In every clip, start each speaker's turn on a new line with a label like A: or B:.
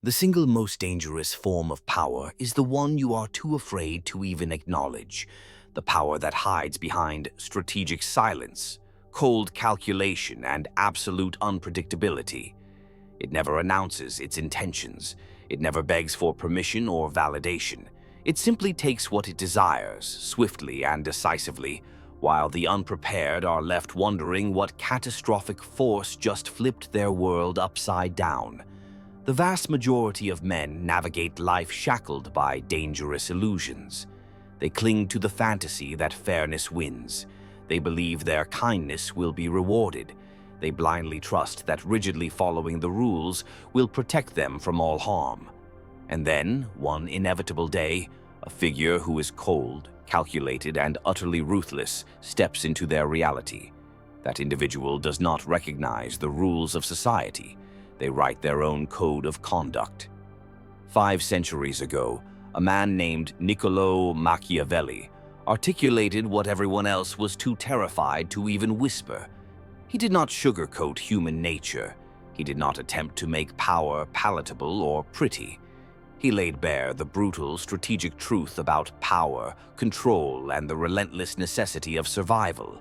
A: The single most dangerous form of power is the one you are too afraid to even acknowledge, the power that hides behind strategic silence, cold calculation, and absolute unpredictability. It never announces its intentions. It never begs for permission or validation. It simply takes what it desires, swiftly and decisively, while the unprepared are left wondering what catastrophic force just flipped their world upside down. The vast majority of men navigate life shackled by dangerous illusions. They cling to the fantasy that fairness wins. They believe their kindness will be rewarded. They blindly trust that rigidly following the rules will protect them from all harm. And then, one inevitable day, a figure who is cold, calculated, and utterly ruthless steps into their reality. That individual does not recognize the rules of society. They write their own code of conduct. 5 centuries ago, a man named Niccolo Machiavelli articulated what everyone else was too terrified to even whisper. He did not sugarcoat human nature. He did not attempt to make power palatable or pretty. He laid bare the brutal, strategic truth about power, control, and the relentless necessity of survival.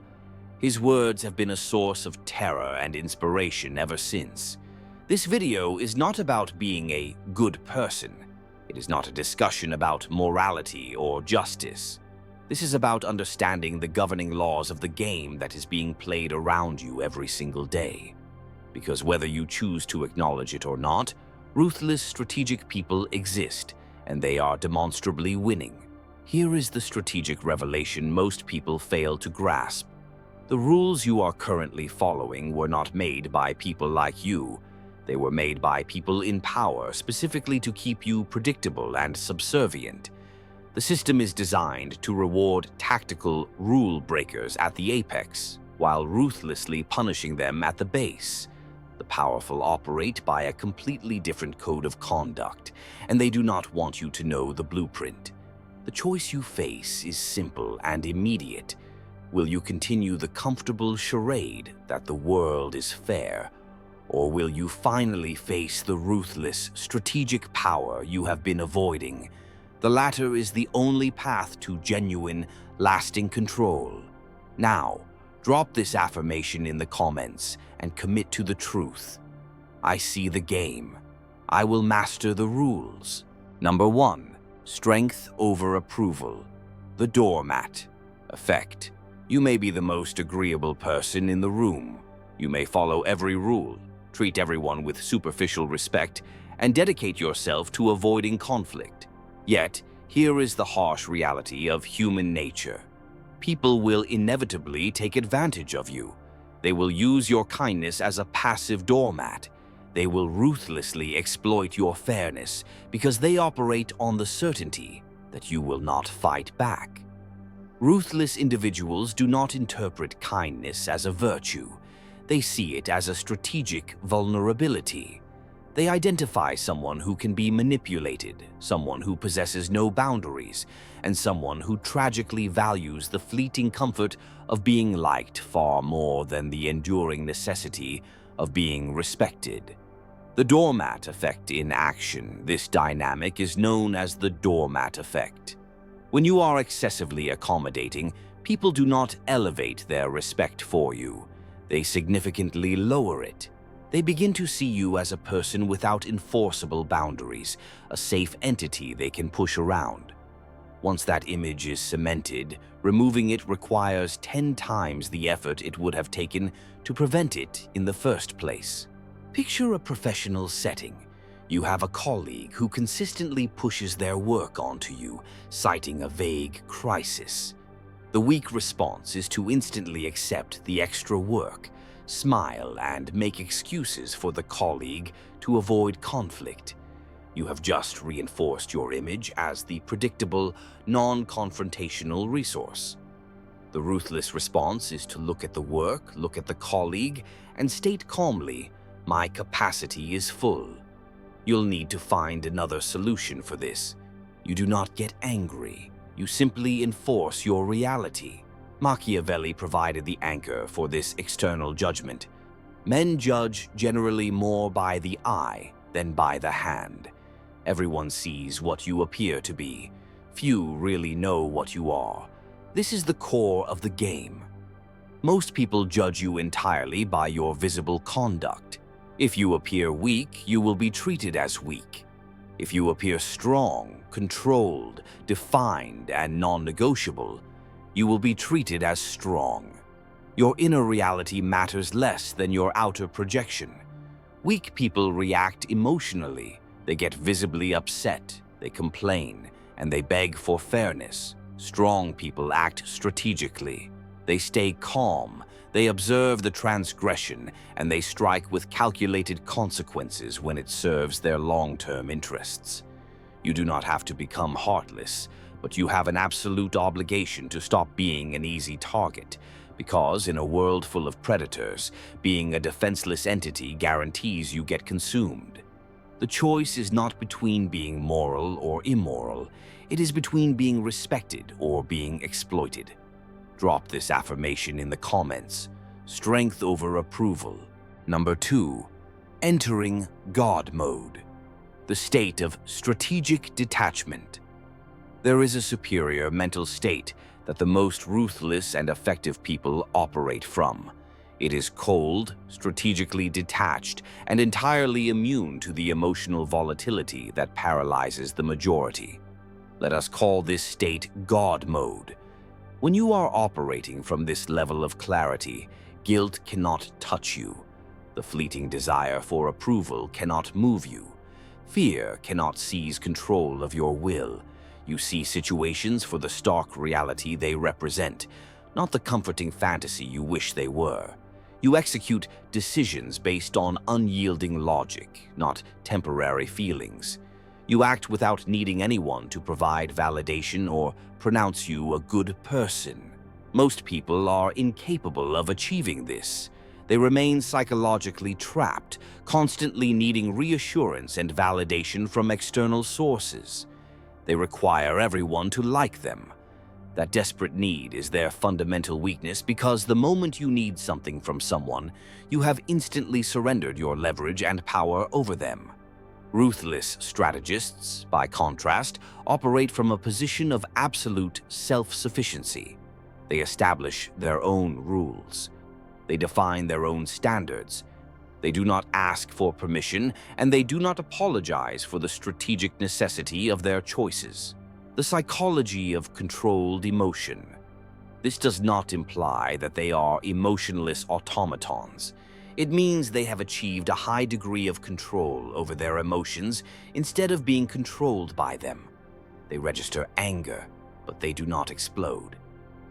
A: His words have been a source of terror and inspiration ever since. This video is not about being a good person. It is not a discussion about morality or justice. This is about understanding the governing laws of the game that is being played around you every single day. Because whether you choose to acknowledge it or not, ruthless, strategic people exist, and they are demonstrably winning. Here is the strategic revelation most people fail to grasp. The rules you are currently following were not made by people like you. They were made by people in power, specifically to keep you predictable and subservient. The system is designed to reward tactical rule breakers at the apex, while ruthlessly punishing them at the base. The powerful operate by a completely different code of conduct, and they do not want you to know the blueprint. The choice you face is simple and immediate. Will you continue the comfortable charade that the world is fair, or will you finally face the ruthless, strategic power you have been avoiding? The latter is the only path to genuine, lasting control. Now, drop this affirmation in the comments and commit to the truth. I see the game. I will master the rules. Number 1. Strength over approval. The Doormat Effect. You may be the most agreeable person in the room. You may follow every rule, treat everyone with superficial respect, and dedicate yourself to avoiding conflict. Yet, here is the harsh reality of human nature. People will inevitably take advantage of you. They will use your kindness as a passive doormat. They will ruthlessly exploit your fairness because they operate on the certainty that you will not fight back. Ruthless individuals do not interpret kindness as a virtue. They see it as a strategic vulnerability. They identify someone who can be manipulated, someone who possesses no boundaries, and someone who tragically values the fleeting comfort of being liked far more than the enduring necessity of being respected. The Doormat Effect in action. This dynamic is known as the Doormat Effect. When you are excessively accommodating, people do not elevate their respect for you. They significantly lower it. They begin to see you as a person without enforceable boundaries, a safe entity they can push around. Once that image is cemented, removing it requires 10 times the effort it would have taken to prevent it in the first place. Picture a professional setting. You have a colleague who consistently pushes their work onto you, citing a vague crisis. The weak response is to instantly accept the extra work, smile, and make excuses for the colleague to avoid conflict. You have just reinforced your image as the predictable, non-confrontational resource. The ruthless response is to look at the work, look at the colleague, and state calmly, "My capacity is full." You'll need to find another solution for this. You do not get angry. You simply enforce your reality. Machiavelli provided the anchor for this external judgment. Men judge generally more by the eye than by the hand. Everyone sees what you appear to be. Few really know what you are. This is the core of the game. Most people judge you entirely by your visible conduct. If you appear weak, you will be treated as weak. If you appear strong, controlled, defined, and non-negotiable, you will be treated as strong. Your inner reality matters less than your outer projection. Weak people react emotionally. They get visibly upset, they complain, and they beg for fairness. Strong people act strategically. They stay calm, they observe the transgression, and they strike with calculated consequences when it serves their long-term interests. You do not have to become heartless, but you have an absolute obligation to stop being an easy target, because in a world full of predators, being a defenseless entity guarantees you get consumed. The choice is not between being moral or immoral, it is between being respected or being exploited. Drop this affirmation in the comments. Strength over approval. Number 2. Entering God mode. The state of strategic detachment. There is a superior mental state that the most ruthless and effective people operate from. It is cold, strategically detached, and entirely immune to the emotional volatility that paralyzes the majority. Let us call this state God mode. When you are operating from this level of clarity, guilt cannot touch you. The fleeting desire for approval cannot move you. Fear cannot seize control of your will. You see situations for the stark reality they represent, not the comforting fantasy you wish they were. You execute decisions based on unyielding logic, not temporary feelings. You act without needing anyone to provide validation or pronounce you a good person. Most people are incapable of achieving this. They remain psychologically trapped, constantly needing reassurance and validation from external sources. They require everyone to like them. That desperate need is their fundamental weakness because the moment you need something from someone, you have instantly surrendered your leverage and power over them. Ruthless strategists, by contrast, operate from a position of absolute self-sufficiency. They establish their own rules. They define their own standards. They do not ask for permission, and they do not apologize for the strategic necessity of their choices. The psychology of controlled emotion. This does not imply that they are emotionless automatons. It means they have achieved a high degree of control over their emotions instead of being controlled by them. They register anger, but they do not explode.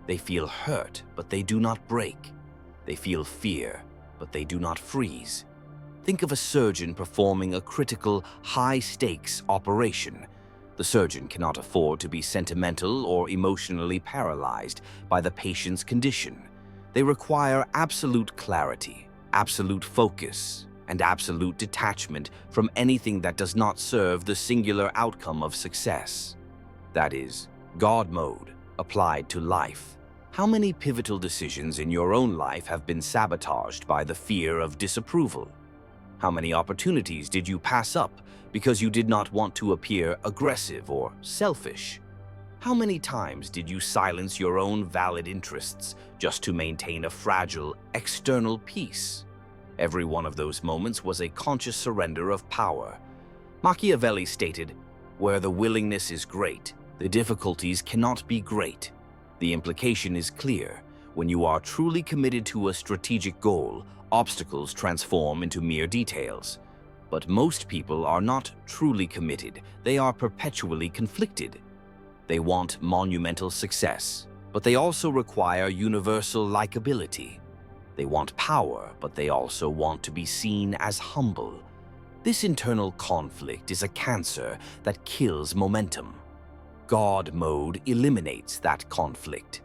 A: They feel hurt, but they do not break. They feel fear, but they do not freeze. Think of a surgeon performing a critical, high-stakes operation. The surgeon cannot afford to be sentimental or emotionally paralyzed by the patient's condition. They require absolute clarity, absolute focus, and absolute detachment from anything that does not serve the singular outcome of success. That is, God mode applied to life. How many pivotal decisions in your own life have been sabotaged by the fear of disapproval? How many opportunities did you pass up because you did not want to appear aggressive or selfish? How many times did you silence your own valid interests just to maintain a fragile external peace? Every one of those moments was a conscious surrender of power. Machiavelli stated, "Where the willingness is great, the difficulties cannot be great." The implication is clear. When you are truly committed to a strategic goal, obstacles transform into mere details. But most people are not truly committed. They are perpetually conflicted. They want monumental success, but they also require universal likability. They want power, but they also want to be seen as humble. This internal conflict is a cancer that kills momentum. God mode eliminates that conflict.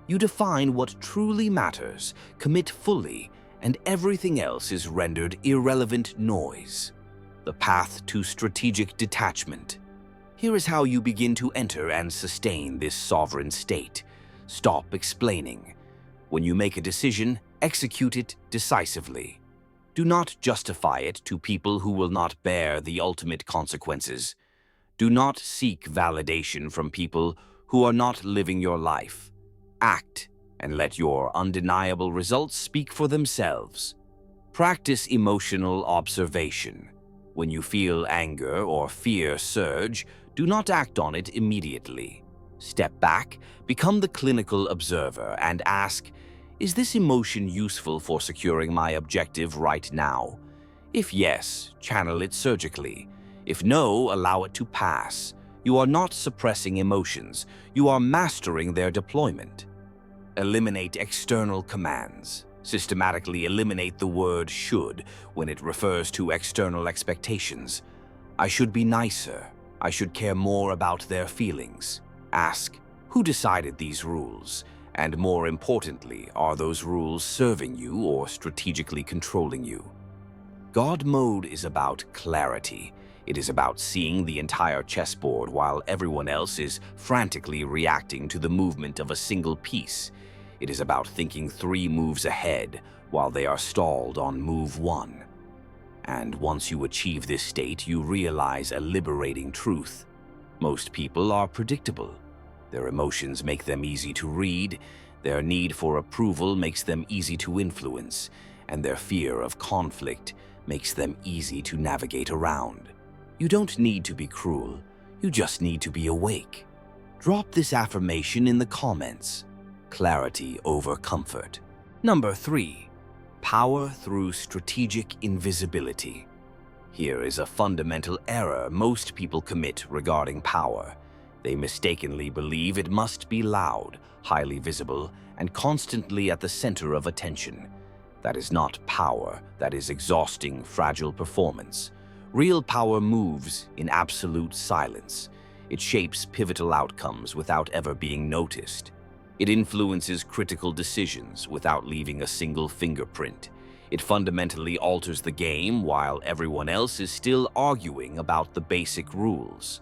A: You define what truly matters, commit fully, and everything else is rendered irrelevant noise. The path to strategic detachment. Here is how you begin to enter and sustain this sovereign state. Stop explaining. When you make a decision, execute it decisively. Do not justify it to people who will not bear the ultimate consequences. Do not seek validation from people who are not living your life. Act and let your undeniable results speak for themselves. Practice emotional observation. When you feel anger or fear surge, do not act on it immediately. Step back, become the clinical observer, and ask, is this emotion useful for securing my objective right now? If yes, channel it surgically. If no, allow it to pass. You are not suppressing emotions, you are mastering their deployment. Eliminate external commands. Systematically eliminate the word should when it refers to external expectations. I should be nicer. I should care more about their feelings. Ask, who decided these rules? And more importantly, are those rules serving you or strategically controlling you? God mode is about clarity. It is about seeing the entire chessboard while everyone else is frantically reacting to the movement of a single piece. It is about thinking 3 moves ahead while they are stalled on move 1. And once you achieve this state, you realize a liberating truth. Most people are predictable. Their emotions make them easy to read, their need for approval makes them easy to influence, and their fear of conflict makes them easy to navigate around. You don't need to be cruel, you just need to be awake. Drop this affirmation in the comments. Clarity over comfort. Number 3. Power through strategic invisibility. Here is a fundamental error most people commit regarding power. They mistakenly believe it must be loud, highly visible, and constantly at the center of attention. That is not power, that is exhausting, fragile performance. Real power moves in absolute silence. It shapes pivotal outcomes without ever being noticed. It influences critical decisions without leaving a single fingerprint. It fundamentally alters the game while everyone else is still arguing about the basic rules.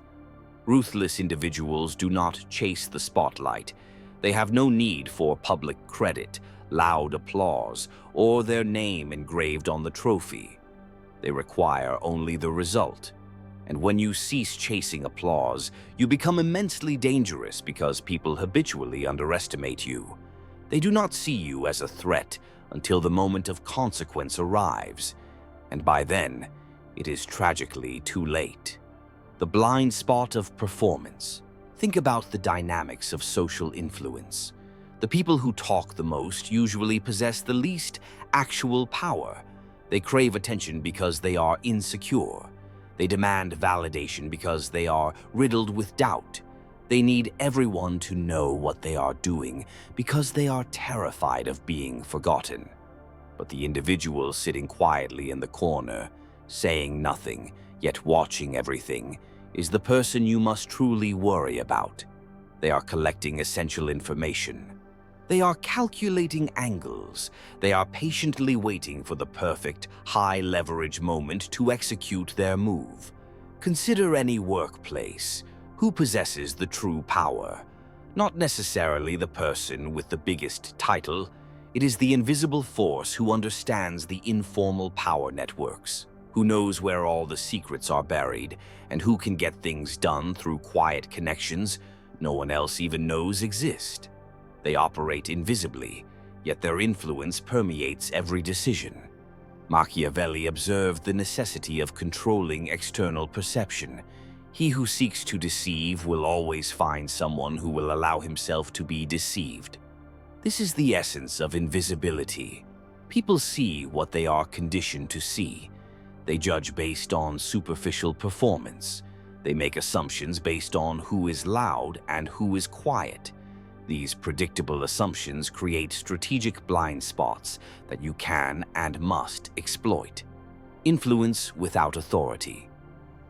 A: Ruthless individuals do not chase the spotlight. They have no need for public credit, loud applause, or their name engraved on the trophy. They require only the result. And when you cease chasing applause, you become immensely dangerous because people habitually underestimate you. They do not see you as a threat until the moment of consequence arrives, and by then, it is tragically too late. The blind spot of performance. Think about the dynamics of social influence. The people who talk the most usually possess the least actual power. They crave attention because they are insecure. They demand validation because they are riddled with doubt. They need everyone to know what they are doing because they are terrified of being forgotten. But the individual sitting quietly in the corner, saying nothing, yet watching everything, is the person you must truly worry about. They are collecting essential information. They are calculating angles. They are patiently waiting for the perfect, high-leverage moment to execute their move. Consider any workplace. Who possesses the true power? Not necessarily the person with the biggest title. It is the invisible force who understands the informal power networks, who knows where all the secrets are buried, and who can get things done through quiet connections no one else even knows exist. They operate invisibly, yet their influence permeates every decision. Machiavelli observed the necessity of controlling external perception. He who seeks to deceive will always find someone who will allow himself to be deceived. This is the essence of invisibility. People see what they are conditioned to see. They judge based on superficial performance. They make assumptions based on who is loud and who is quiet. These predictable assumptions create strategic blind spots that you can and must exploit. Influence without authority.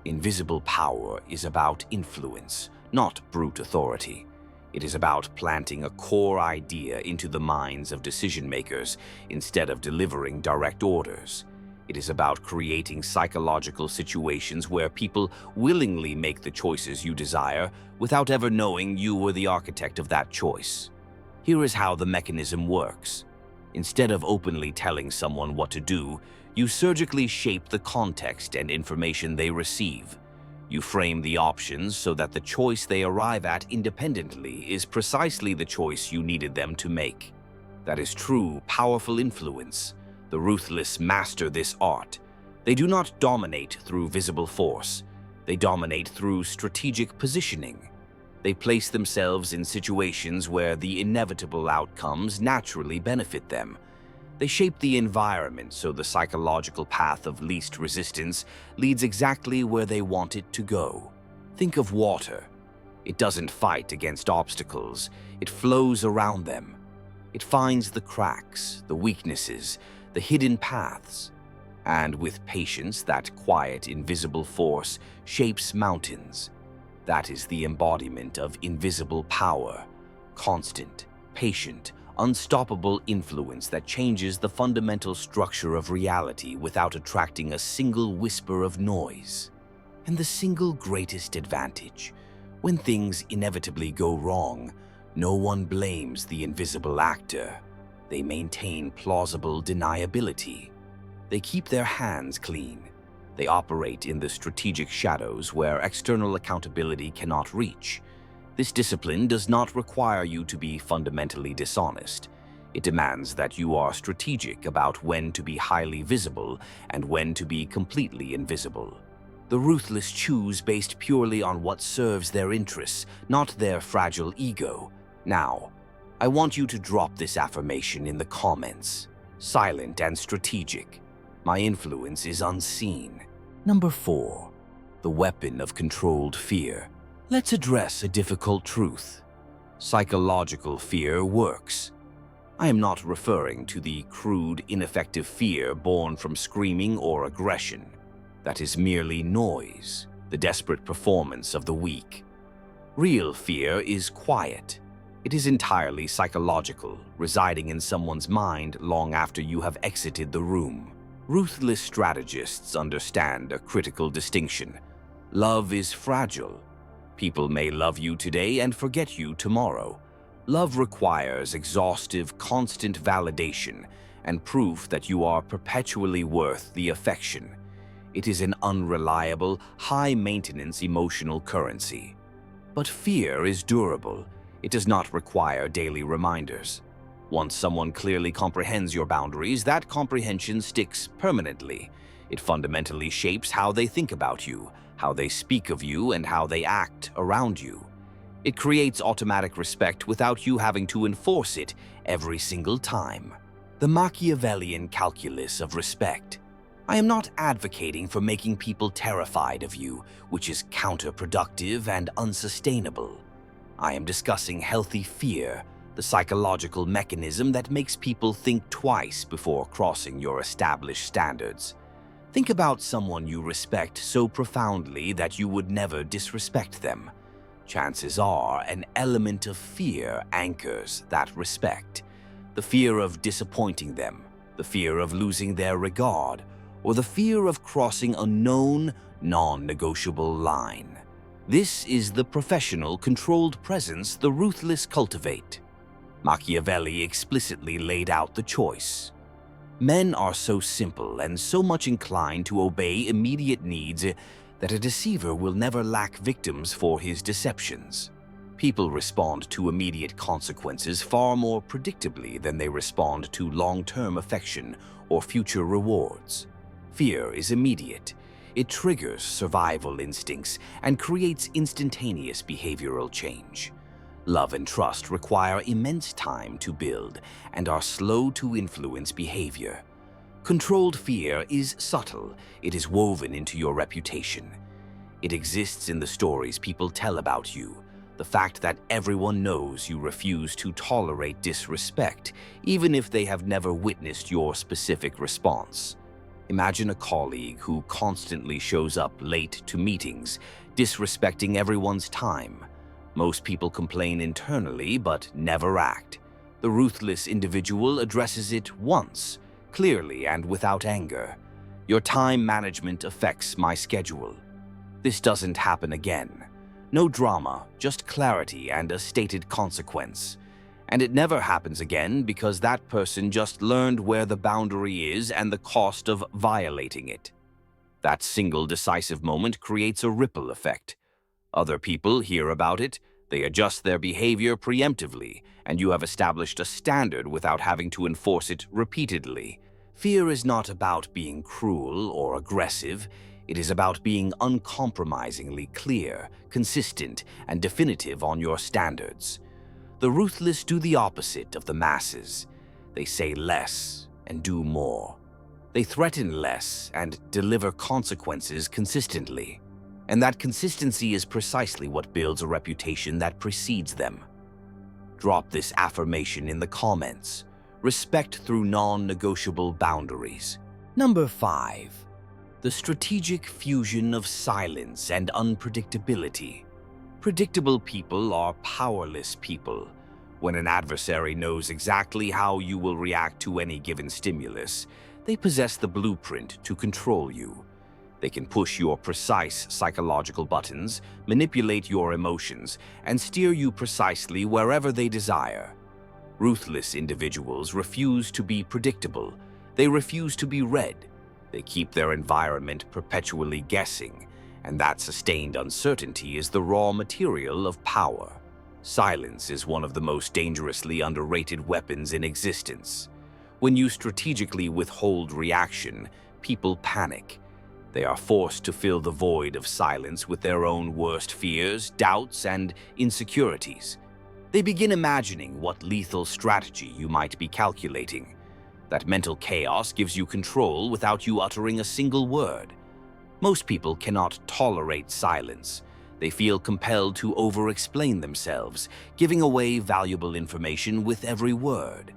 A: Invisible power is about influence, not brute authority. It is about planting a core idea into the minds of decision-makers instead of delivering direct orders. It is about creating psychological situations where people willingly make the choices you desire without ever knowing you were the architect of that choice. Here is how the mechanism works. Instead of openly telling someone what to do, you surgically shape the context and information they receive. You frame the options so that the choice they arrive at independently is precisely the choice you needed them to make. That is true, powerful influence. The ruthless master this art. They do not dominate through visible force. They dominate through strategic positioning. They place themselves in situations where the inevitable outcomes naturally benefit them. They shape the environment so the psychological path of least resistance leads exactly where they want it to go. Think of water. It doesn't fight against obstacles. It flows around them. It finds the cracks, the weaknesses, the hidden paths. And with patience, that quiet, invisible force shapes mountains. That is the embodiment of invisible power, constant, patient, unstoppable influence that changes the fundamental structure of reality without attracting a single whisper of noise. And the single greatest advantage, when things inevitably go wrong, no one blames the invisible actor. They maintain plausible deniability. They keep their hands clean. They operate in the strategic shadows where external accountability cannot reach. This discipline does not require you to be fundamentally dishonest. It demands that you are strategic about when to be highly visible and when to be completely invisible. The ruthless choose based purely on what serves their interests, not their fragile ego. Now, I want you to drop this affirmation in the comments. Silent and strategic. My influence is unseen. Number 4. The weapon of controlled fear. Let's address a difficult truth. Psychological fear works. I am not referring to the crude, ineffective fear born from screaming or aggression. That is merely noise, the desperate performance of the weak. Real fear is quiet. It is entirely psychological, residing in someone's mind long after you have exited the room. Ruthless strategists understand a critical distinction. Love is fragile. People may love you today and forget you tomorrow. Love requires exhaustive, constant validation and proof that you are perpetually worth the affection. It is an unreliable, high-maintenance emotional currency. But fear is durable. It does not require daily reminders. Once someone clearly comprehends your boundaries, that comprehension sticks permanently. It fundamentally shapes how they think about you, how they speak of you, and how they act around you. It creates automatic respect without you having to enforce it every single time. The Machiavellian calculus of respect. I am not advocating for making people terrified of you, which is counterproductive and unsustainable. I am discussing healthy fear, the psychological mechanism that makes people think twice before crossing your established standards. Think about someone you respect so profoundly that you would never disrespect them. Chances are an element of fear anchors that respect. The fear of disappointing them, the fear of losing their regard, or the fear of crossing a known, non-negotiable line. This is the professional, controlled presence the ruthless cultivate. Machiavelli explicitly laid out the choice. Men are so simple and so much inclined to obey immediate needs that a deceiver will never lack victims for his deceptions. People respond to immediate consequences far more predictably than they respond to long-term affection or future rewards. Fear is immediate. It triggers survival instincts and creates instantaneous behavioral change. Love and trust require immense time to build and are slow to influence behavior. Controlled fear is subtle. It is woven into your reputation. It exists in the stories people tell about you, the fact that everyone knows you refuse to tolerate disrespect, even if they have never witnessed your specific response. Imagine a colleague who constantly shows up late to meetings, disrespecting everyone's time. Most people complain internally but never act. The ruthless individual addresses it once, clearly and without anger. Your time management affects my schedule. This doesn't happen again. No drama, just clarity and a stated consequence. And it never happens again because that person just learned where the boundary is and the cost of violating it. That single decisive moment creates a ripple effect. Other people hear about it, they adjust their behavior preemptively, and you have established a standard without having to enforce it repeatedly. Fear is not about being cruel or aggressive. It is about being uncompromisingly clear, consistent, and definitive on your standards. The ruthless do the opposite of the masses. They say less and do more. They threaten less and deliver consequences consistently. And that consistency is precisely what builds a reputation that precedes them. Drop this affirmation in the comments. Respect through non-negotiable boundaries. Number 5. The strategic fusion of silence and unpredictability. Predictable people are powerless people. When an adversary knows exactly how you will react to any given stimulus, they possess the blueprint to control you. They can push your precise psychological buttons, manipulate your emotions, and steer you precisely wherever they desire. Ruthless individuals refuse to be predictable. They refuse to be read. They keep their environment perpetually guessing, and that sustained uncertainty is the raw material of power. Silence is one of the most dangerously underrated weapons in existence. When you strategically withhold reaction, people panic. They are forced to fill the void of silence with their own worst fears, doubts, and insecurities. They begin imagining what lethal strategy you might be calculating. That mental chaos gives you control without you uttering a single word. Most people cannot tolerate silence. They feel compelled to over-explain themselves, giving away valuable information with every word.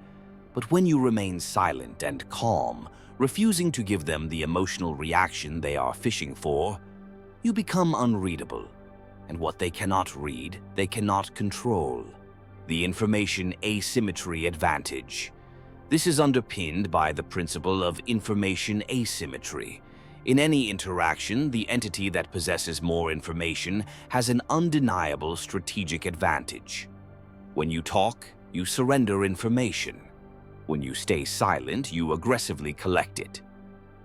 A: But when you remain silent and calm, refusing to give them the emotional reaction they are fishing for, you become unreadable. And what they cannot read, they cannot control. The information asymmetry advantage. This is underpinned by the principle of information asymmetry. In any interaction, the entity that possesses more information has an undeniable strategic advantage. When you talk, you surrender information. When you stay silent, you aggressively collect it.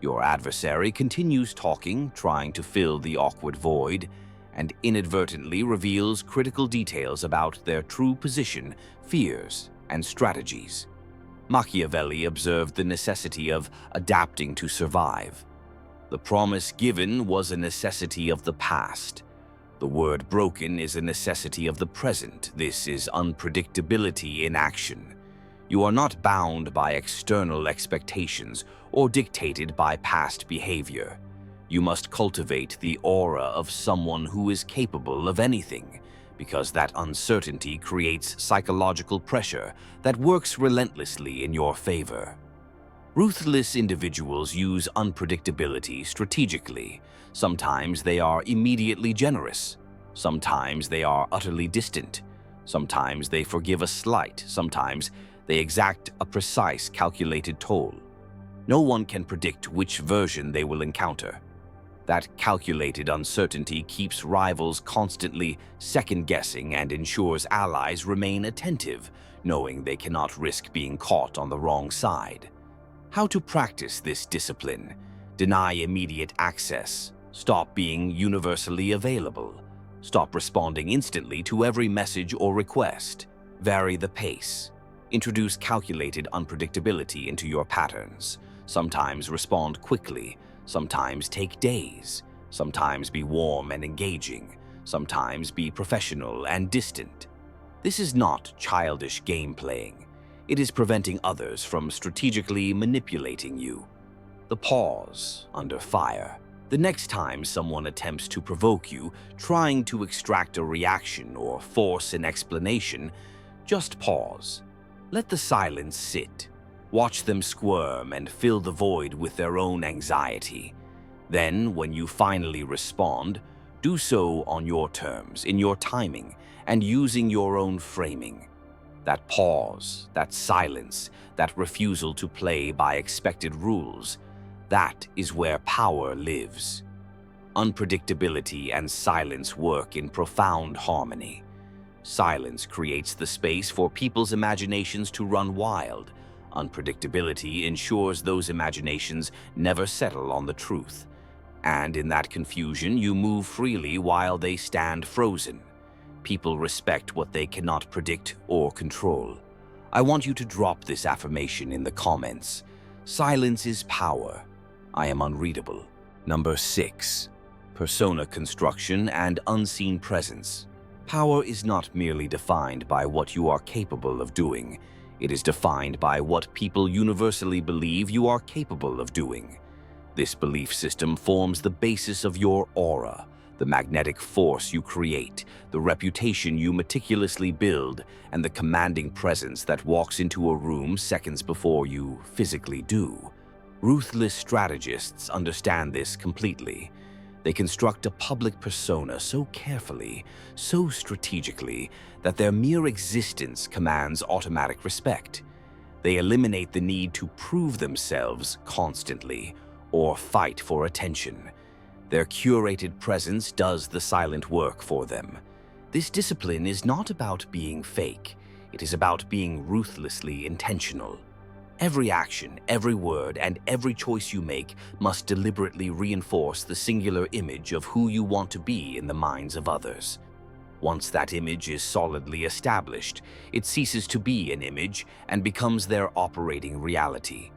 A: Your adversary continues talking, trying to fill the awkward void, and inadvertently reveals critical details about their true position, fears, and strategies. Machiavelli observed the necessity of adapting to survive. The promise given was a necessity of the past. The word broken is a necessity of the present. This is unpredictability in action. You are not bound by external expectations or dictated by past behavior. You must cultivate the aura of someone who is capable of anything, because that uncertainty creates psychological pressure that works relentlessly in your favor. Ruthless individuals use unpredictability strategically. Sometimes they are immediately generous. Sometimes they are utterly distant. Sometimes they forgive a slight. Sometimes they exact a precise, calculated toll. No one can predict which version they will encounter. That calculated uncertainty keeps rivals constantly second-guessing and ensures allies remain attentive, knowing they cannot risk being caught on the wrong side. How to practice this discipline? Deny immediate access. Stop being universally available. Stop responding instantly to every message or request. Vary the pace. Introduce calculated unpredictability into your patterns. Sometimes respond quickly. Sometimes take days. Sometimes be warm and engaging. Sometimes be professional and distant. This is not childish game playing. It is preventing others from strategically manipulating you. The pause under fire. The next time someone attempts to provoke you, trying to extract a reaction or force an explanation, just pause. Let the silence sit. Watch them squirm and fill the void with their own anxiety. Then, when you finally respond, do so on your terms, in your timing, and using your own framing. That pause, that silence, that refusal to play by expected rules, that is where power lives. Unpredictability and silence work in profound harmony. Silence creates the space for people's imaginations to run wild. Unpredictability ensures those imaginations never settle on the truth. And in that confusion, you move freely while they stand frozen. People respect what they cannot predict or control. I want you to drop this affirmation in the comments. Silence is power. I am unreadable. Number 6. Persona construction and unseen presence. Power is not merely defined by what you are capable of doing. It is defined by what people universally believe you are capable of doing. This belief system forms the basis of your aura, the magnetic force you create, the reputation you meticulously build, and the commanding presence that walks into a room seconds before you physically do. Ruthless strategists understand this completely. They construct a public persona so carefully, so strategically, that their mere existence commands automatic respect. They eliminate the need to prove themselves constantly or fight for attention. Their curated presence does the silent work for them. This discipline is not about being fake. It is about being ruthlessly intentional. Every action, every word, and every choice you make must deliberately reinforce the singular image of who you want to be in the minds of others. Once that image is solidly established, it ceases to be an image and becomes their operating reality.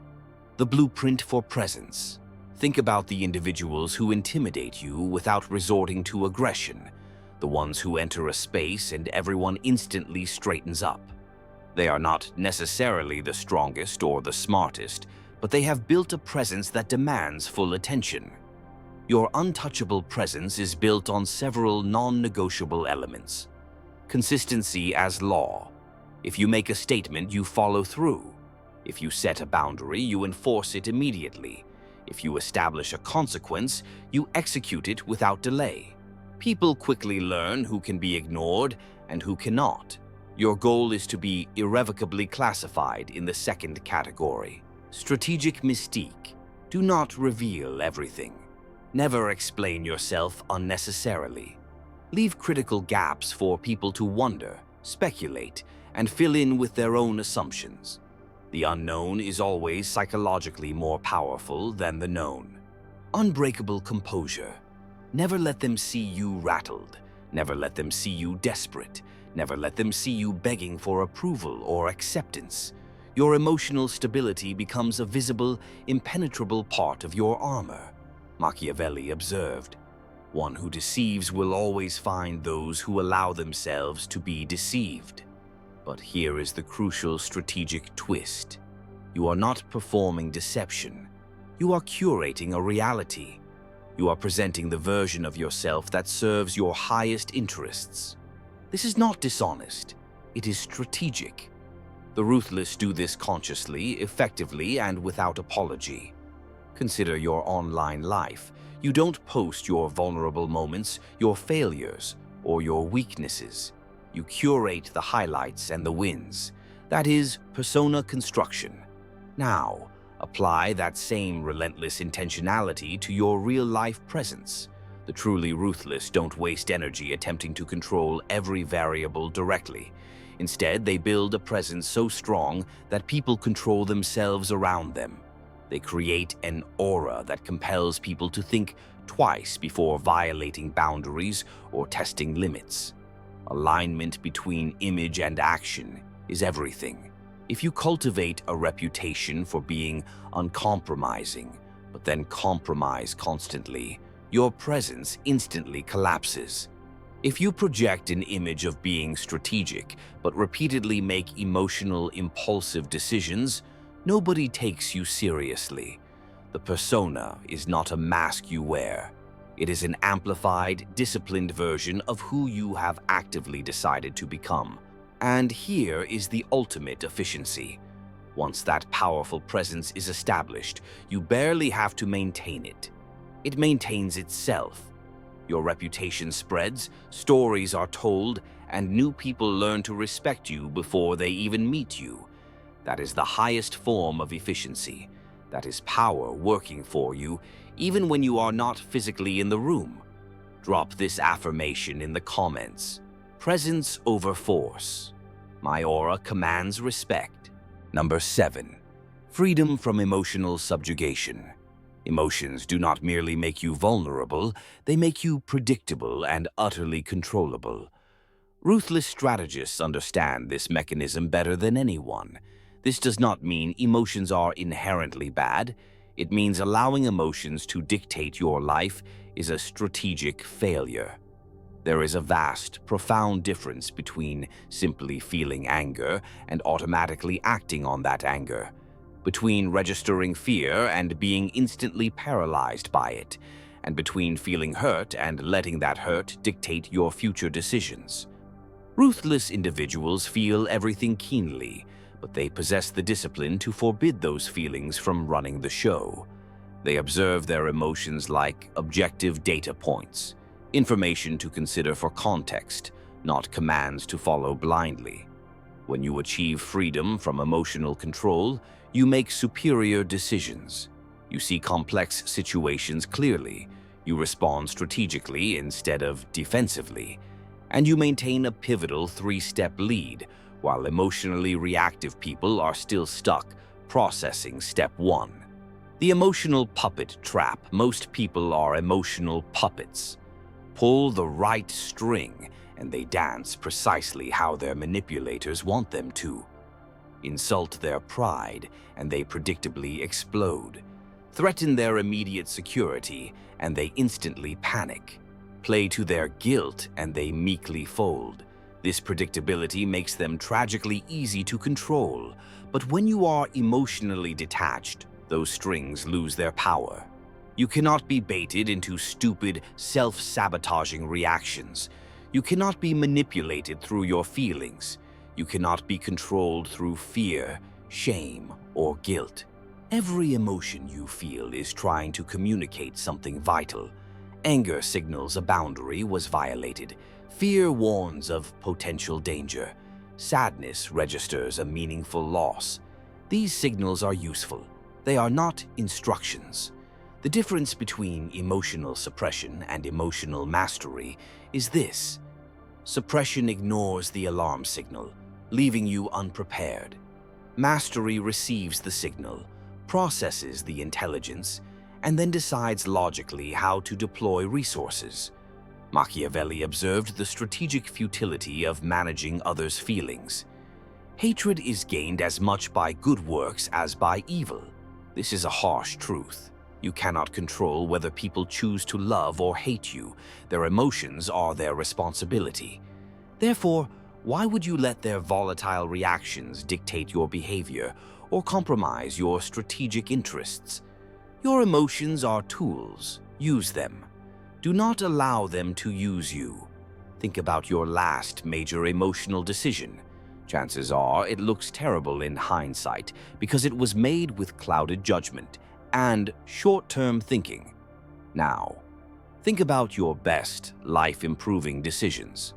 A: The blueprint for presence. Think about the individuals who intimidate you without resorting to aggression, the ones who enter a space and everyone instantly straightens up. They are not necessarily the strongest or the smartest, but they have built a presence that demands full attention. Your untouchable presence is built on several non-negotiable elements. Consistency as law. If you make a statement, you follow through. If you set a boundary, you enforce it immediately. If you establish a consequence, you execute it without delay. People quickly learn who can be ignored and who cannot. Your goal is to be irrevocably classified in the second category. Strategic mystique. Do not reveal everything. Never explain yourself unnecessarily. Leave critical gaps for people to wonder, speculate, and fill in with their own assumptions. The unknown is always psychologically more powerful than the known. Unbreakable composure. Never let them see you rattled. Never let them see you desperate. Never let them see you begging for approval or acceptance. Your emotional stability becomes a visible, impenetrable part of your armor. Machiavelli observed, "One who deceives will always find those who allow themselves to be deceived." But here is the crucial strategic twist. You are not performing deception. You are curating a reality. You are presenting the version of yourself that serves your highest interests. This is not dishonest. It is strategic. The ruthless do this consciously, effectively, and without apology. Consider your online life. You don't post your vulnerable moments, your failures, or your weaknesses. You curate the highlights and the wins. That is persona construction. Now, apply that same relentless intentionality to your real-life presence. The truly ruthless don't waste energy attempting to control every variable directly. Instead, they build a presence so strong that people control themselves around them. They create an aura that compels people to think twice before violating boundaries or testing limits. Alignment between image and action is everything. If you cultivate a reputation for being uncompromising, but then compromise constantly, your presence instantly collapses. If you project an image of being strategic, but repeatedly make emotional, impulsive decisions, nobody takes you seriously. The persona is not a mask you wear. It is an amplified, disciplined version of who you have actively decided to become. And here is the ultimate efficiency. Once that powerful presence is established, you barely have to maintain it. It maintains itself. Your reputation spreads, stories are told, and new people learn to respect you before they even meet you. That is the highest form of efficiency. That is power working for you, even when you are not physically in the room. Drop this affirmation in the comments. Presence over force. My aura commands respect. Number 7. Freedom from emotional subjugation. Emotions do not merely make you vulnerable, they make you predictable and utterly controllable. Ruthless strategists understand this mechanism better than anyone. This does not mean emotions are inherently bad. It means allowing emotions to dictate your life is a strategic failure. There is a vast, profound difference between simply feeling anger and automatically acting on that anger, between registering fear and being instantly paralyzed by it, and between feeling hurt and letting that hurt dictate your future decisions. Ruthless individuals feel everything keenly, but they possess the discipline to forbid those feelings from running the show. They observe their emotions like objective data points, information to consider for context, not commands to follow blindly. When you achieve freedom from emotional control, you make superior decisions. You see complex situations clearly. You respond strategically instead of defensively. And you maintain a pivotal three-step lead, while emotionally reactive people are still stuck processing step one. The emotional puppet trap. Most people are emotional puppets. Pull the right string, and they dance precisely how their manipulators want them to. Insult their pride, and they predictably explode. Threaten their immediate security, and they instantly panic. Play to their guilt, and they meekly fold. This predictability makes them tragically easy to control. But when you are emotionally detached, those strings lose their power. You cannot be baited into stupid, self-sabotaging reactions. You cannot be manipulated through your feelings. You cannot be controlled through fear, shame, or guilt. Every emotion you feel is trying to communicate something vital. Anger signals a boundary was violated. Fear warns of potential danger. Sadness registers a meaningful loss. These signals are useful. They are not instructions. The difference between emotional suppression and emotional mastery is this. Suppression ignores the alarm signal, leaving you unprepared. Mastery receives the signal, processes the intelligence, and then decides logically how to deploy resources. Machiavelli observed the strategic futility of managing others' feelings. Hatred is gained as much by good works as by evil. This is a harsh truth. You cannot control whether people choose to love or hate you. Their emotions are their responsibility. Therefore, why would you let their volatile reactions dictate your behavior or compromise your strategic interests? Your emotions are tools. Use them. Do not allow them to use you. Think about your last major emotional decision. Chances are it looks terrible in hindsight because it was made with clouded judgment and short-term thinking. Now, think about your best life-improving decisions.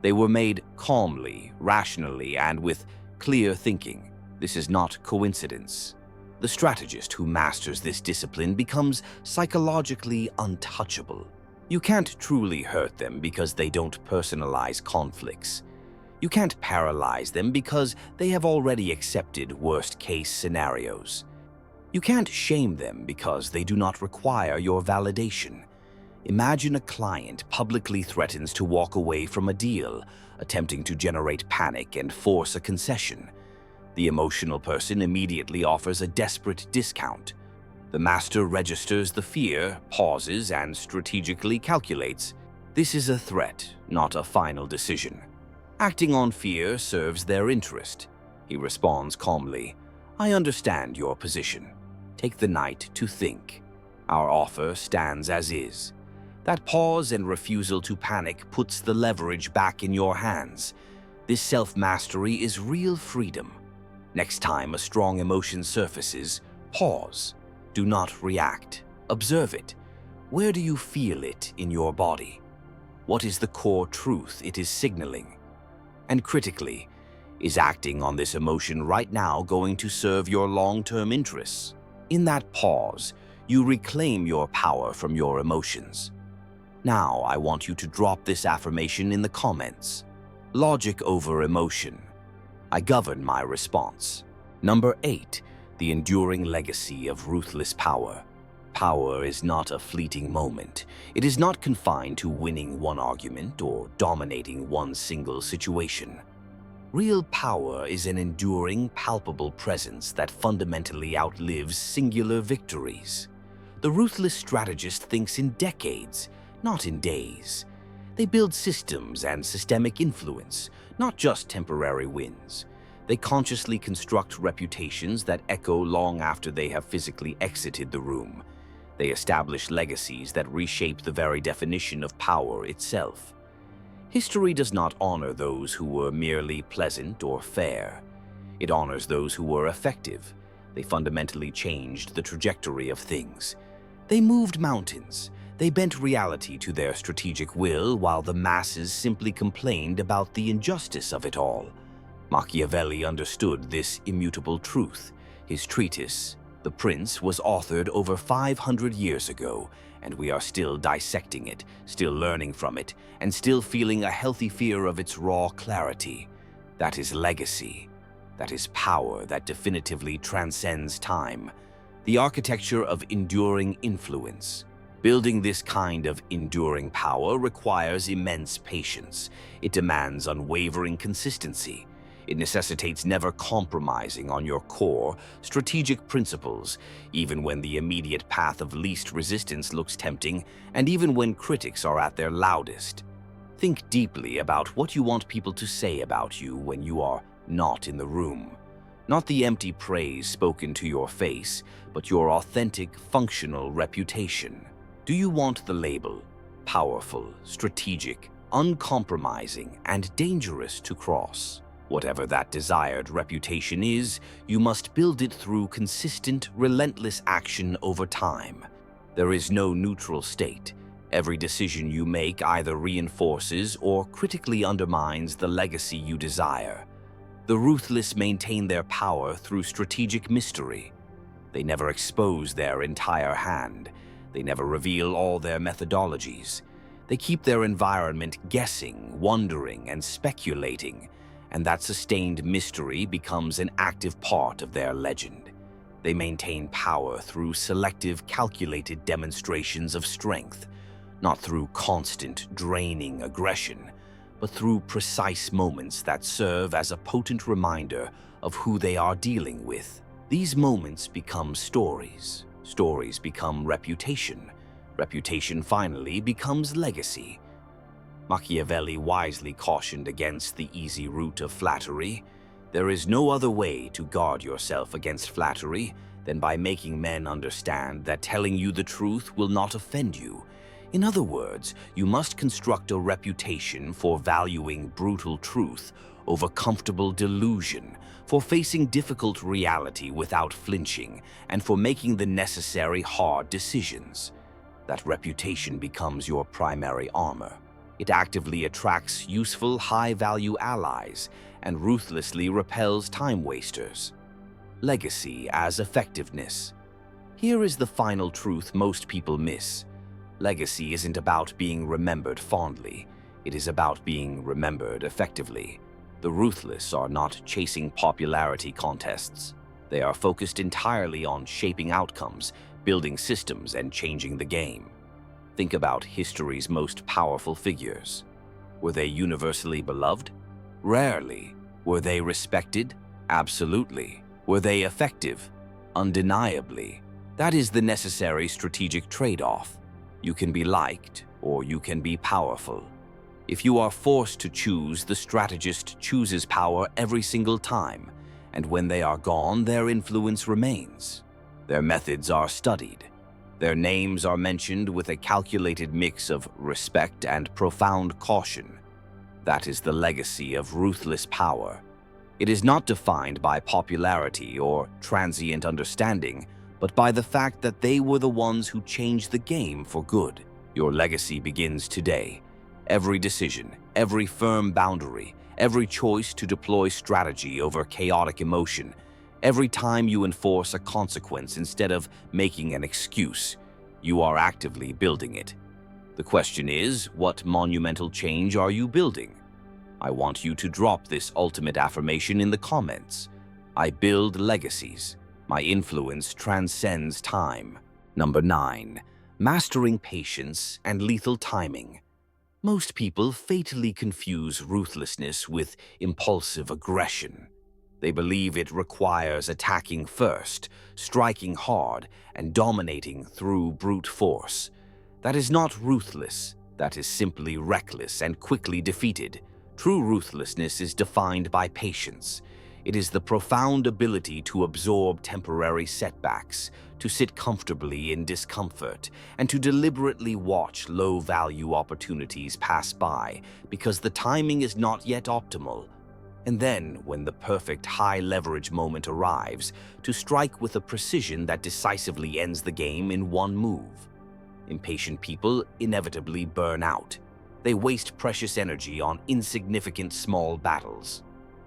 A: They were made calmly, rationally, and with clear thinking. This is not coincidence. The strategist who masters this discipline becomes psychologically untouchable. You can't truly hurt them because they don't personalize conflicts. You can't paralyze them because they have already accepted worst-case scenarios. You can't shame them because they do not require your validation. Imagine a client publicly threatens to walk away from a deal, attempting to generate panic and force a concession. The emotional person immediately offers a desperate discount. The master registers the fear, pauses, and strategically calculates. This is a threat, not a final decision. Acting on fear serves their interest. He responds calmly, "I understand your position. Take the night to think. Our offer stands as is." That pause and refusal to panic puts the leverage back in your hands. This self-mastery is real freedom. Next time a strong emotion surfaces, pause. Do not react. Observe it. Where do you feel it in your body? What is the core truth it is signaling? And critically, is acting on this emotion right now going to serve your long-term interests? In that pause, you reclaim your power from your emotions. Now, I want you to drop this affirmation in the comments. Logic over emotion. I govern my response. Number 8, the enduring legacy of ruthless power. power is not a fleeting moment. It is not confined to winning one argument or dominating one single situation. Real power is an enduring, palpable presence that fundamentally outlives singular victories. The ruthless strategist thinks in decades, not in days. They build systems and systemic influence, not just temporary wins. They consciously construct reputations that echo long after they have physically exited the room. They establish legacies that reshape the very definition of power itself. History does not honor those who were merely pleasant or fair. It honors those who were effective. They fundamentally changed the trajectory of things. They moved mountains. They bent reality to their strategic will while the masses simply complained about the injustice of it all. Machiavelli understood this immutable truth. His treatise, The Prince, was authored over 500 years ago, and we are still dissecting it, still learning from it, and still feeling a healthy fear of its raw clarity. That is legacy. That is power that definitively transcends time. The architecture of enduring influence. Building this kind of enduring power requires immense patience. It demands unwavering consistency. It necessitates never compromising on your core, strategic principles, even when the immediate path of least resistance looks tempting, and even when critics are at their loudest. Think deeply about what you want people to say about you when you are not in the room. Not the empty praise spoken to your face, but your authentic, functional reputation. Do you want the label, powerful, strategic, uncompromising, and dangerous to cross? Whatever that desired reputation is, you must build it through consistent, relentless action over time. There is no neutral state. Every decision you make either reinforces or critically undermines the legacy you desire. The ruthless maintain their power through strategic mystery. They never expose their entire hand. They never reveal all their methodologies. They keep their environment guessing, wondering, and speculating, and that sustained mystery becomes an active part of their legend. They maintain power through selective, calculated demonstrations of strength, not through constant, draining aggression, but through precise moments that serve as a potent reminder of who they are dealing with. These moments become stories. Stories become reputation. Reputation finally becomes legacy. Machiavelli wisely cautioned against the easy route of flattery. There is no other way to guard yourself against flattery than by making men understand that telling you the truth will not offend you. In other words, you must construct a reputation for valuing brutal truth over comfortable delusion, for facing difficult reality without flinching, and for making the necessary hard decisions. That reputation becomes your primary armor. It actively attracts useful, high-value allies and ruthlessly repels time-wasters. Legacy as effectiveness. Here is the final truth most people miss. Legacy isn't about being remembered fondly. It is about being remembered effectively. The ruthless are not chasing popularity contests. They are focused entirely on shaping outcomes, building systems, and changing the game. Think about history's most powerful figures. Were they universally beloved? Rarely. Were they respected? Absolutely. Were they effective? Undeniably. That is the necessary strategic trade-off. You can be liked, or you can be powerful. If you are forced to choose, the strategist chooses power every single time, and when they are gone, their influence remains. Their methods are studied. Their names are mentioned with a calculated mix of respect and profound caution. That is the legacy of ruthless power. It is not defined by popularity or transient understanding, but by the fact that they were the ones who changed the game for good. Your legacy begins today. Every decision, every firm boundary, every choice to deploy strategy over chaotic emotion, every time you enforce a consequence instead of making an excuse, you are actively building it. The question is, what monumental change are you building? I want you to drop this ultimate affirmation in the comments. I build legacies. My influence transcends time. Number 9. Mastering patience and lethal timing. Most people fatally confuse ruthlessness with impulsive aggression. They believe it requires attacking first, striking hard, and dominating through brute force. That is not ruthless. That is simply reckless and quickly defeated. True ruthlessness is defined by patience. It is the profound ability to absorb temporary setbacks, to sit comfortably in discomfort, and to deliberately watch low-value opportunities pass by because the timing is not yet optimal. And then, when the perfect high-leverage moment arrives, to strike with a precision that decisively ends the game in one move. Impatient people inevitably burn out. They waste precious energy on insignificant small battles.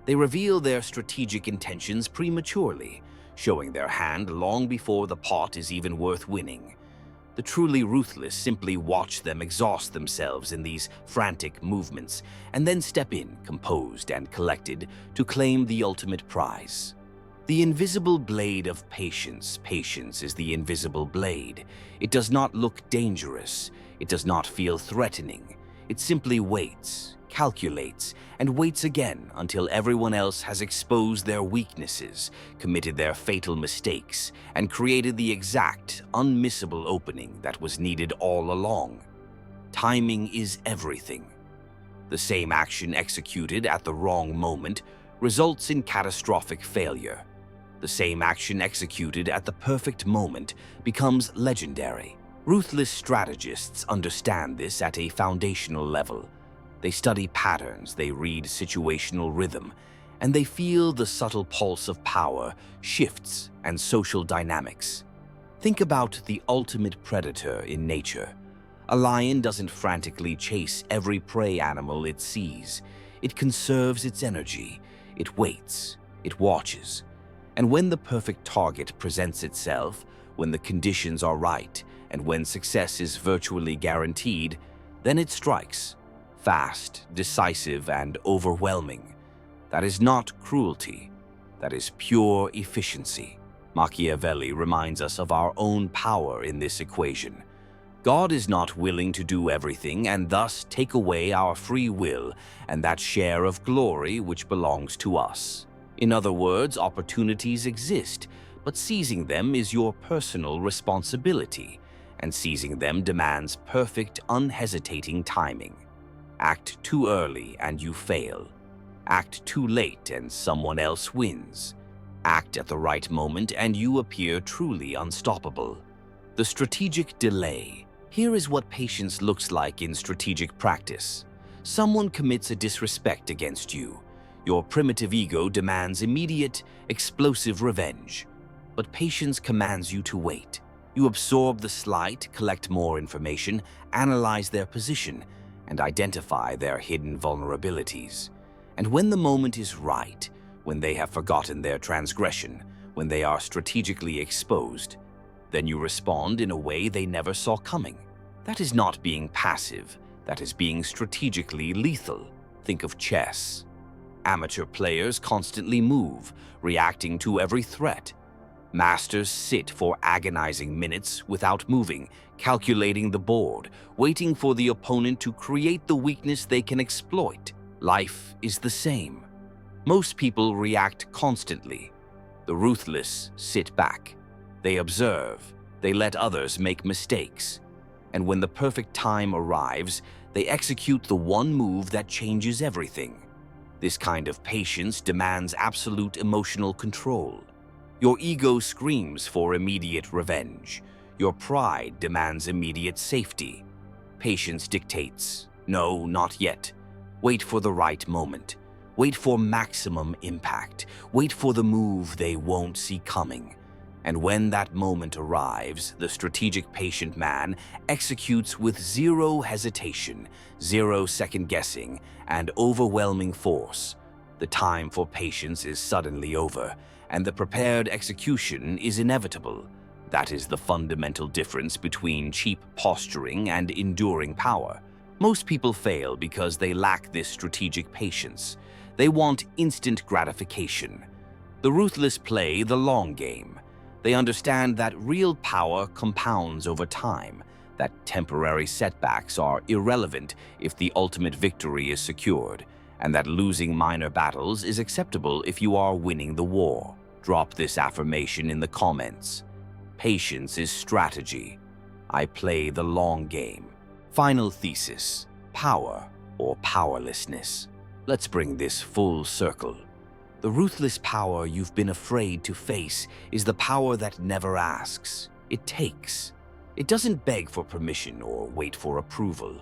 A: They reveal their strategic intentions prematurely, showing their hand long before the pot is even worth winning. The truly ruthless simply watch them exhaust themselves in these frantic movements and then step in, composed and collected, to claim the ultimate prize. The invisible blade of patience. Patience is the invisible blade. It does not look dangerous. It does not feel threatening. It simply waits, calculates, and waits again until everyone else has exposed their weaknesses, committed their fatal mistakes, and created the exact, unmissable opening that was needed all along. Timing is everything. The same action executed at the wrong moment results in catastrophic failure. The same action executed at the perfect moment becomes legendary. Ruthless strategists understand this at a foundational level. They study patterns, they read situational rhythm, and they feel the subtle pulse of power, shifts, and social dynamics. Think about the ultimate predator in nature. A lion doesn't frantically chase every prey animal it sees. It conserves its energy. It waits. It watches. And when the perfect target presents itself, when the conditions are right, and when success is virtually guaranteed, then it strikes. Fast, decisive, and overwhelming. That is not cruelty. That is pure efficiency. Machiavelli reminds us of our own power in this equation. God is not willing to do everything and thus take away our free will and that share of glory which belongs to us. In other words, opportunities exist, but seizing them is your personal responsibility, and seizing them demands perfect, unhesitating timing. Act too early and you fail. Act too late and someone else wins. Act at the right moment and you appear truly unstoppable. The strategic delay. Here is what patience looks like in strategic practice. Someone commits a disrespect against you. Your primitive ego demands immediate, explosive revenge. But patience commands you to wait. You absorb the slight, collect more information, analyze their position, and identify their hidden vulnerabilities. And when the moment is right, when they have forgotten their transgression, when they are strategically exposed, then you respond in a way they never saw coming. That is not being passive. That is being strategically lethal. Think of chess. Amateur players constantly move, reacting to every threat. Masters sit for agonizing minutes without moving, calculating the board, waiting for the opponent to create the weakness they can exploit. Life is the same. Most people react constantly. The ruthless sit back. They observe. They let others make mistakes. And when the perfect time arrives, they execute the one move that changes everything. This kind of patience demands absolute emotional control. Your ego screams for immediate revenge. Your pride demands immediate safety. Patience dictates, no, not yet. Wait for the right moment. Wait for maximum impact. Wait for the move they won't see coming. And when that moment arrives, the strategic patient man executes with zero hesitation, zero second-guessing, and overwhelming force. The time for patience is suddenly over, and the prepared execution is inevitable. That is the fundamental difference between cheap posturing and enduring power. Most people fail because they lack this strategic patience. They want instant gratification. The ruthless play the long game. They understand that real power compounds over time, that temporary setbacks are irrelevant if the ultimate victory is secured, and that losing minor battles is acceptable if you are winning the war. Drop this affirmation in the comments. Patience is strategy. I play the long game. Final thesis: power or powerlessness. Let's bring this full circle. The ruthless power you've been afraid to face is the power that never asks. It takes. It doesn't beg for permission or wait for approval.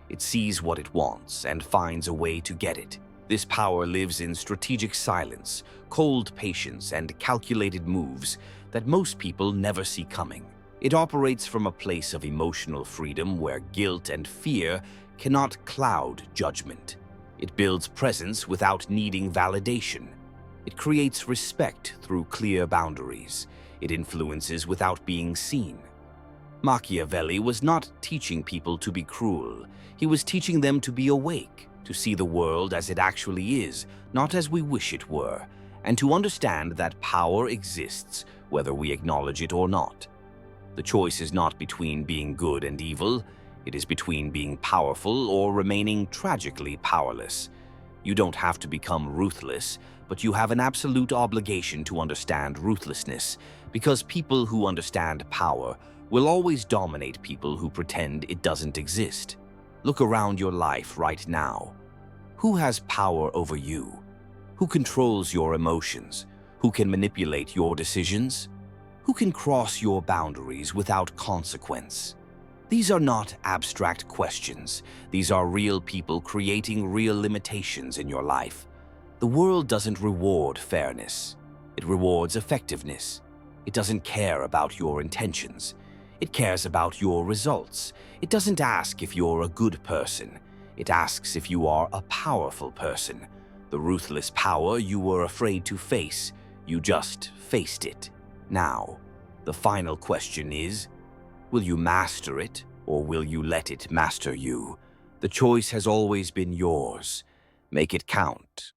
A: It sees what it wants and finds a way to get it. This power lives in strategic silence, cold patience, and calculated moves that most people never see coming. It operates from a place of emotional freedom where guilt and fear cannot cloud judgment. It builds presence without needing validation. It creates respect through clear boundaries. It influences without being seen. Machiavelli was not teaching people to be cruel. He was teaching them to be awake, to see the world as it actually is, not as we wish it were, and to understand that power exists whether we acknowledge it or not. The choice is not between being good and evil. It is between being powerful or remaining tragically powerless. You don't have to become ruthless, but you have an absolute obligation to understand ruthlessness, because people who understand power will always dominate people who pretend it doesn't exist. Look around your life right now. Who has power over you? Who controls your emotions? Who can manipulate your decisions? Who can cross your boundaries without consequence? These are not abstract questions. These are real people creating real limitations in your life. The world doesn't reward fairness. It rewards effectiveness. It doesn't care about your intentions. It cares about your results. It doesn't ask if you're a good person. It asks if you are a powerful person. The ruthless power you were afraid to face, you just faced it. Now, the final question is, will you master it, or will you let it master you? The choice has always been yours. Make it count.